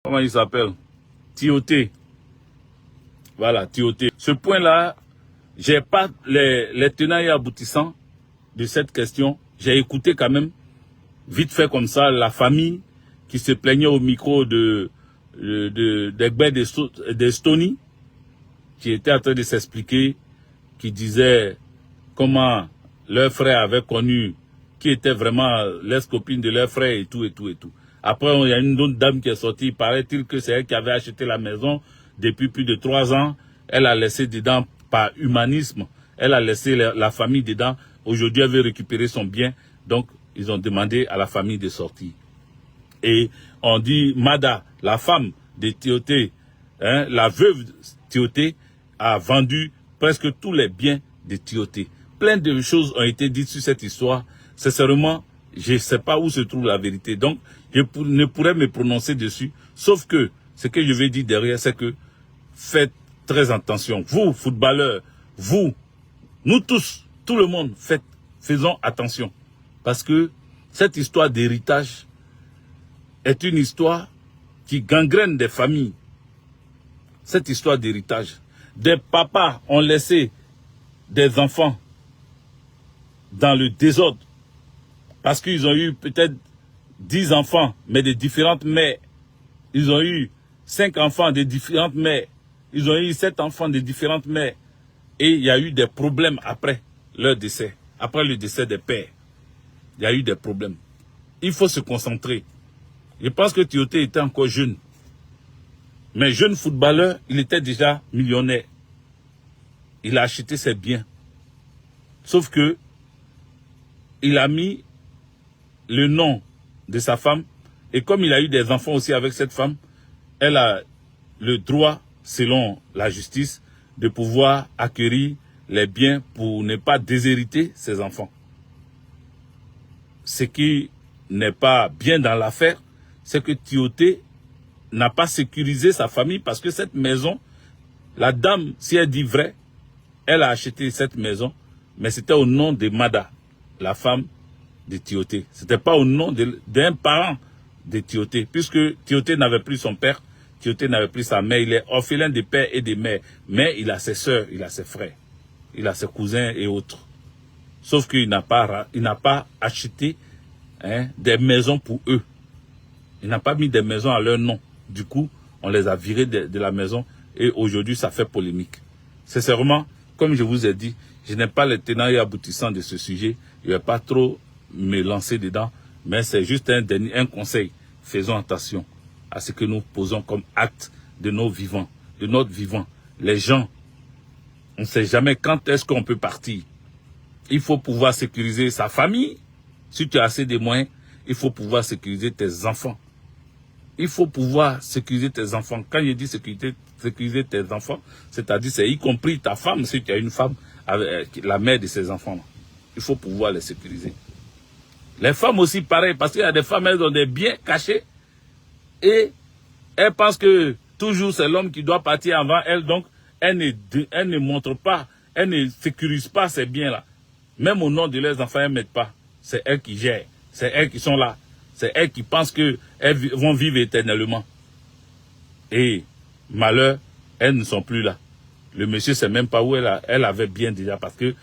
Comment il s'appelle? Tioté. Voilà, Tioté. Ce point-là, j'ai pas les tenants et aboutissants de cette question. J'ai écouté quand même, vite fait comme ça, la famille qui se plaignait au micro des d'Estonie, qui était en train de s'expliquer, qui disait comment leur frère avait connu, qui était vraiment l'ex-copine de leur frère et tout, et tout, et tout. Après, il y a une autre dame qui est sortie, paraît-il que c'est elle qui avait acheté la maison depuis plus de 3 ans. Elle a laissé dedans par humanisme, elle a laissé la famille dedans. Aujourd'hui, elle veut récupérer son bien, donc ils ont demandé à la famille de sortir. Et on dit, Mada, la femme de Tioté, hein, la veuve Tioté, a vendu presque tous les biens de Tioté. Plein de choses ont été dites sur cette histoire. Sincèrement, je ne sais pas où se trouve la vérité. Donc, je ne pourrais me prononcer dessus. Sauf que, ce que je vais dire derrière, c'est que faites très attention. Vous, footballeurs, vous, nous tous, tout le monde, faisons attention. Parce que cette histoire d'héritage est une histoire qui gangrène des familles. Cette histoire d'héritage. Des papas ont laissé des enfants dans le désordre. Parce qu'ils ont eu peut-être 10 enfants, mais de différentes mères. Ils ont eu 5 enfants de différentes mères. Ils ont eu 7 enfants de différentes mères. Et il y a eu des problèmes après leur décès. Après le décès des pères. Il y a eu des problèmes. Il faut se concentrer. Je pense que Tioté était encore jeune. Mais jeune footballeur, il était déjà millionnaire. Il a acheté ses biens. Sauf que il a mis le nom de sa femme. Et comme il a eu des enfants aussi avec cette femme, elle a le droit, selon la justice, de pouvoir acquérir les biens pour ne pas déshériter ses enfants. Ce qui n'est pas bien dans l'affaire, c'est que Tioté n'a pas sécurisé sa famille parce que cette maison, la dame, si elle dit vrai, elle a acheté cette maison, mais c'était au nom de Mada, la femme de Tioté. Ce n'était pas au nom d'un parent de Tioté, puisque Tioté n'avait plus son père, Tioté n'avait plus sa mère, il est orphelin de père et de mère, mais il a ses sœurs, il a ses frères, il a ses cousins et autres. Sauf qu'il n'a pas acheté des maisons pour eux. Il n'a pas mis des maisons à leur nom. Du coup, on les a virés de la maison et aujourd'hui, ça fait polémique. Sincèrement, comme je vous ai dit, je n'ai pas les tenants et aboutissants de ce sujet. Je ne vais pas trop me lancer dedans, mais c'est juste un conseil. Faisons attention à ce que nous posons comme acte de nos vivants, de notre vivant. Les gens, on ne sait jamais quand est-ce qu'on peut partir. Il faut pouvoir sécuriser sa famille. Si tu as assez de moyens, il faut pouvoir sécuriser tes enfants. Il faut pouvoir sécuriser tes enfants. Quand je dis sécuriser tes enfants, c'est-à-dire c'est y compris ta femme, si tu as une femme, avec la mère de ses enfants. Il faut pouvoir les sécuriser. Les femmes aussi, pareil, parce qu'il y a des femmes, elles ont des biens cachés et elles pensent que toujours c'est l'homme qui doit partir avant elles, donc elles ne montrent pas, elles ne sécurisent pas ces biens-là. Même au nom de leurs enfants, elles ne mettent pas. C'est elles qui gèrent, c'est elles qui sont là. C'est elles qui pensent qu'elles vont vivre éternellement. Et malheur, elles ne sont plus là. Le monsieur ne sait même pas où elle avait bien déjà parce que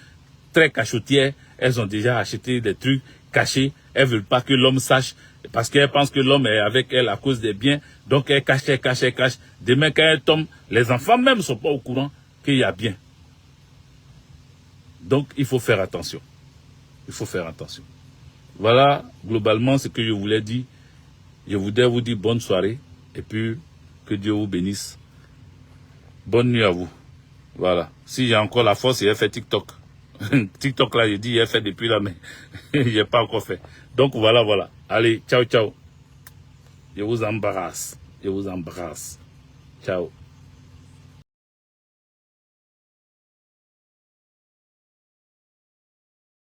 très cachotières, elles ont déjà acheté des trucs cachés. Elles ne veulent pas que l'homme sache parce qu'elles pensent que l'homme est avec elles à cause des biens. Donc elles cachent, elles cachent, elles cachent. Demain quand elles tombent, les enfants même ne sont pas au courant qu'il y a bien. Donc il faut faire attention. Il faut faire attention. Voilà, globalement, ce que je voulais dire. Je voudrais vous dire bonne soirée et puis que Dieu vous bénisse. Bonne nuit à vous. Voilà. Si j'ai encore la force, j'ai fait TikTok. TikTok, là, j'ai dit, j'ai fait depuis là, mais je n'ai pas encore fait. Donc, voilà, voilà. Allez, ciao, ciao. Je vous embrasse. Je vous embrasse. Ciao.